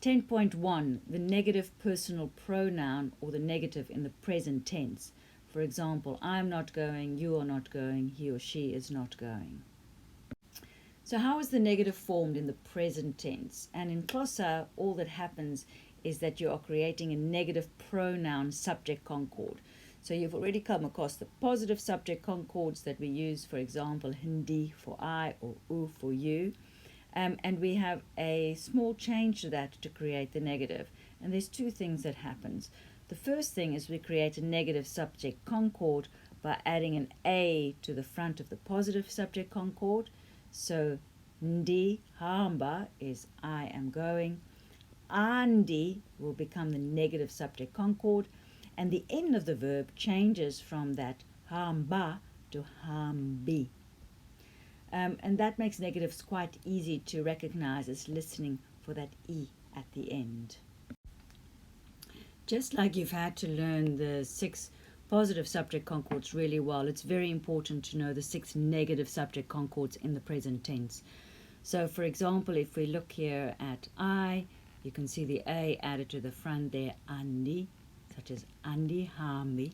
10.1, the negative personal pronoun or the negative in the present tense. For example, I'm not going, you are not going, he or she is not going. So how is the negative formed in the present tense? And in Xhosa, all that happens is that you are creating a negative pronoun subject concord. So you've already come across the positive subject concords that we use, for example, hindi for I or u for you. And we have a small change to that to create the negative. And there's two things that happens. The first thing is we create a negative subject concord by adding an A to the front of the positive subject concord. So ndi hamba is I am going. Andi will become the negative subject concord. And the end of the verb changes from that hamba to hambi. And that makes negatives quite easy to recognize as listening for that E at the end. Just like you've had to learn the 6 positive subject concords really well, it's very important to know the 6 negative subject concords in the present tense. So for example, if we look here at I, you can see the A added to the front there, andi, such as andi hambi.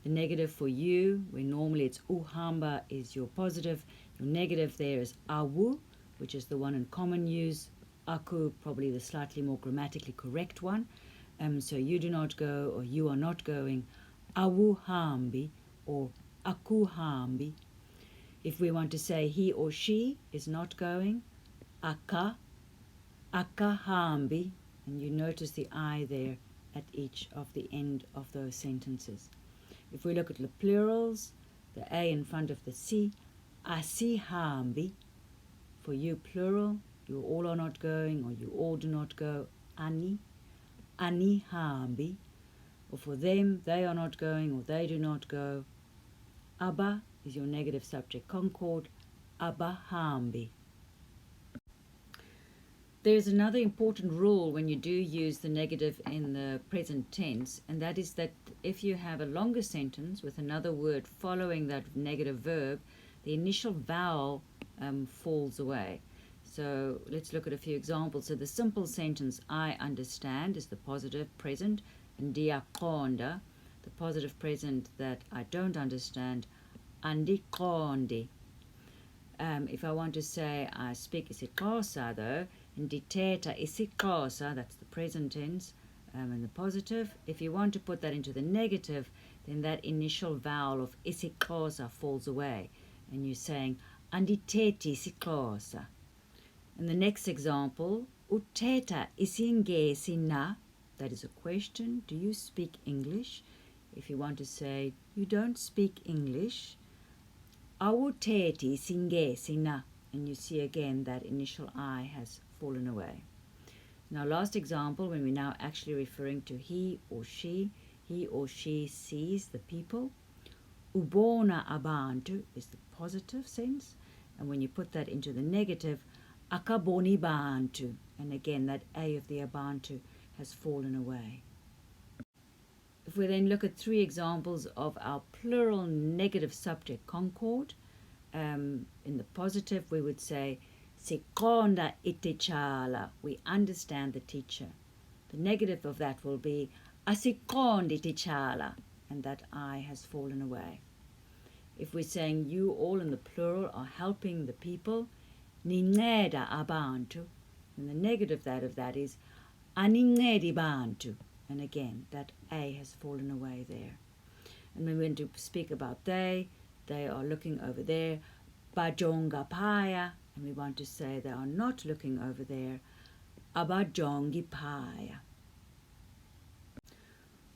The negative for you, where normally it's uhamba, is your positive. Your negative there is awu, which is the one in common use. Aku, probably the slightly more grammatically correct one. So you do not go or you are not going. Awu hambi or aku hambi. If we want to say he or she is not going, aka hambi. And you notice the I there at each of the end of those sentences. If we look at the plurals, the A in front of the C, asi hambi. For you plural, you all are not going or you all do not go, ani hambi. Or for them, they are not going or they do not go, abba is your negative subject concord, abba hambi. There's another important rule when you do use the negative in the present tense, and that is that if you have a longer sentence with another word following that negative verb, the initial vowel falls away. So let's look at a few examples. So the simple sentence, I understand, is the positive present, and ndiaqonda, the positive present that I don't understand, andiqondi. If I want to say I speak isiXhosa though, ndithetha isiXhosa, that's the present tense, and the positive. If you want to put that into the negative, then that initial vowel of isiXhosa falls away, and you're saying andithethi isiXhosa. And the next example, uthetha isiNgesi na, that is a question, do you speak English? If you want to say you don't speak English, awuthethi isiNgesi na, and you see again that initial I has fallen away. Now last example, when we're now actually referring to he or she sees the people. Ubona abantu is the positive sense, and when you put that into the negative, akaboni bantu, and again that A of the abantu has fallen away. If we then look at 3 examples of our plural negative subject concord, in the positive we would say siqonda ititshala, we understand the teacher. The negative of that will be asiqondi ititshala, and that I has fallen away. If we're saying you all in the plural are helping the people, ninceda abantu, and the negative of that is anincedi bantu, and again that A has fallen away there. And when we want to speak about they are looking over there, bajonga paya, and we want to say they are not looking over there, abajongi paya.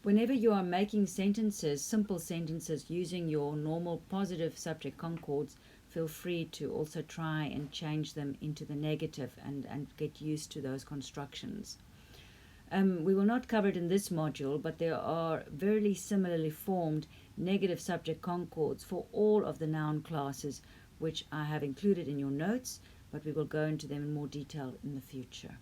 Whenever you are making sentences, simple sentences, using your normal positive subject concords, feel free to also try and change them into the negative and get used to those constructions. We will not cover it in this module, but there are very similarly formed negative subject concords for all of the noun classes, which I have included in your notes, but we will go into them in more detail in the future.